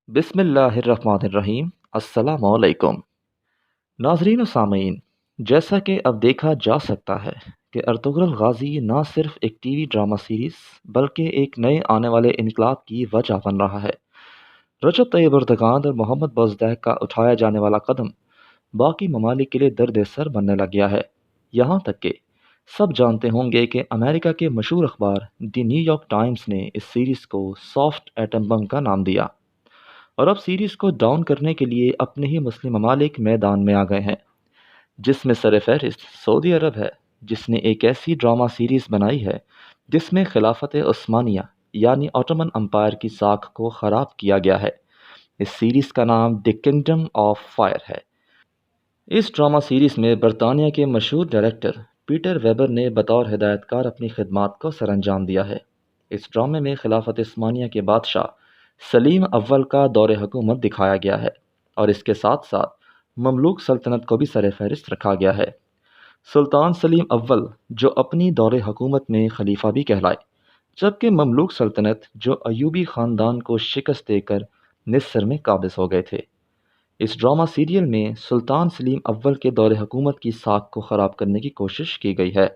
بسم اللہ الرحمن الرحیم۔ السلام علیکم ناظرین و سامعین، جیسا کہ اب دیکھا جا سکتا ہے کہ ارطغرل غازی نہ صرف ایک ٹی وی ڈرامہ سیریز بلکہ ایک نئے آنے والے انقلاب کی وجہ بن رہا ہے۔ رجب طیب اردگان اور محمد بزدیک کا اٹھایا جانے والا قدم باقی ممالک کے لیے درد سر بننے لگ گیا ہے، یہاں تک کہ سب جانتے ہوں گے کہ امریکہ کے مشہور اخبار دی نیو یارک ٹائمز نے اس سیریز کو سافٹ ایٹم بم کا نام دیا، اور اب سیریز کو ڈاؤن کرنے کے لیے اپنے ہی مسلم ممالک میدان میں آ گئے ہیں، جس میں سر فہرست سعودی عرب ہے، جس نے ایک ایسی ڈرامہ سیریز بنائی ہے جس میں خلافت عثمانیہ یعنی آٹومن امپائر کی ساکھ کو خراب کیا گیا ہے۔ اس سیریز کا نام دی کنگڈم آف فائر ہے۔ اس ڈرامہ سیریز میں برطانیہ کے مشہور ڈائریکٹر پیٹر ویبر نے بطور ہدایت کار اپنی خدمات کو سر انجام دیا ہے۔ اس ڈرامے میں خلافت عثمانیہ کے بادشاہ سلیم اول کا دور حکومت دکھایا گیا ہے، اور اس کے ساتھ ساتھ مملوک سلطنت کو بھی سر فہرست رکھا گیا ہے۔ سلطان سلیم اول جو اپنی دور حکومت میں خلیفہ بھی کہلائے، جبکہ مملوک سلطنت جو ایوبی خاندان کو شکست دے کر مصر میں قابض ہو گئے تھے۔ اس ڈرامہ سیریل میں سلطان سلیم اول کے دور حکومت کی ساکھ کو خراب کرنے کی کوشش کی گئی ہے،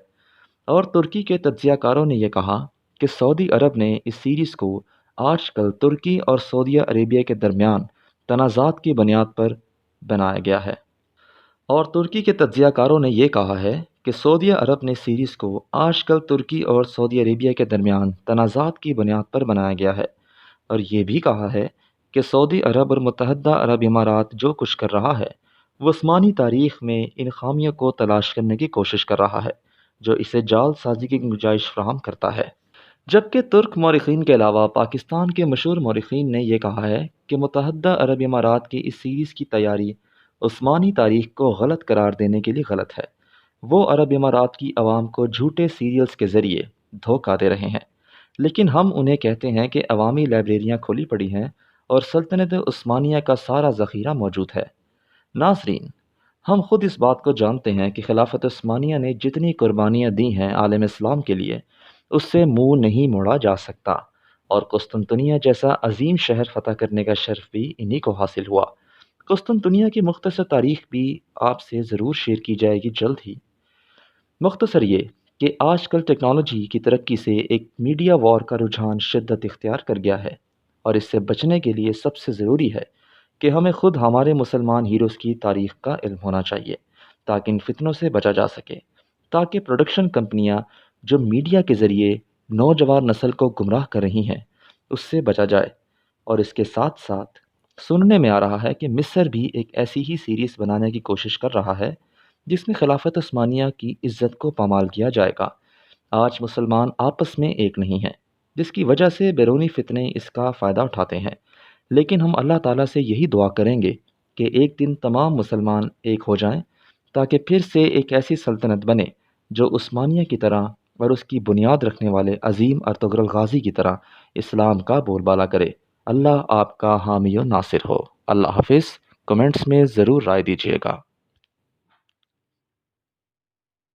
اور ترکی کے تجزیہ کاروں نے یہ کہا کہ سعودی عرب نے اس سیریز کو آج کل ترکی اور سعودی عربیہ کے درمیان تنازعات کی بنیاد پر بنایا گیا ہے، اور ترکی کے تجزیہ کاروں نے یہ کہا ہے کہ سعودی عرب نے سیریز کو آج کل ترکی اور سعودی عربیہ کے درمیان تنازعات کی بنیاد پر بنایا گیا ہے، اور یہ بھی کہا ہے کہ سعودی عرب اور متحدہ عرب امارات جو کچھ کر رہا ہے وہ عثمانی تاریخ میں ان خامیوں کو تلاش کرنے کی کوشش کر رہا ہے جو اسے جال سازی کی گنجائش فراہم کرتا ہے۔ جبکہ ترک مورخین کے علاوہ پاکستان کے مشہور مورخین نے یہ کہا ہے کہ متحدہ عرب امارات کی اس سیریز کی تیاری عثمانی تاریخ کو غلط قرار دینے کے لیے غلط ہے۔ وہ عرب امارات کی عوام کو جھوٹے سیریلز کے ذریعے دھوکہ دے رہے ہیں، لیکن ہم انہیں کہتے ہیں کہ عوامی لائبریریاں کھلی پڑی ہیں اور سلطنت عثمانیہ کا سارا ذخیرہ موجود ہے۔ ناظرین، ہم خود اس بات کو جانتے ہیں کہ خلافت عثمانیہ نے جتنی قربانیاں دی ہیں عالم اسلام کے لیے، اس سے منہ نہیں موڑا جا سکتا، اور قسطنطنیہ جیسا عظیم شہر فتح کرنے کا شرف بھی انہی کو حاصل ہوا۔ قسطنطنیہ کی مختصر تاریخ بھی آپ سے ضرور شیئر کی جائے گی جلد ہی۔ مختصر یہ کہ آج کل ٹیکنالوجی کی ترقی سے ایک میڈیا وار کا رجحان شدت اختیار کر گیا ہے، اور اس سے بچنے کے لیے سب سے ضروری ہے کہ ہمیں خود ہمارے مسلمان ہیروز کی تاریخ کا علم ہونا چاہیے، تاکہ ان فتنوں سے بچا جا سکے، تاکہ پروڈکشن کمپنیاں جو میڈیا کے ذریعے نوجوان نسل کو گمراہ کر رہی ہیں اس سے بچا جائے۔ اور اس کے ساتھ ساتھ سننے میں آ رہا ہے کہ مصر بھی ایک ایسی ہی سیریز بنانے کی کوشش کر رہا ہے جس میں خلافت عثمانیہ کی عزت کو پامال کیا جائے گا۔ آج مسلمان آپس میں ایک نہیں ہیں، جس کی وجہ سے بیرونی فتنے اس کا فائدہ اٹھاتے ہیں، لیکن ہم اللہ تعالیٰ سے یہی دعا کریں گے کہ ایک دن تمام مسلمان ایک ہو جائیں، تاکہ پھر سے ایک ایسی سلطنت بنے جو عثمانیہ کی طرح اور اس کی بنیاد رکھنے والے عظیم ارطغرل غازی کی طرح اسلام کا بول بالا کرے۔ اللہ آپ کا حامی و ناصر ہو۔ اللہ حافظ۔ کمنٹس میں ضرور رائے دیجیے گا۔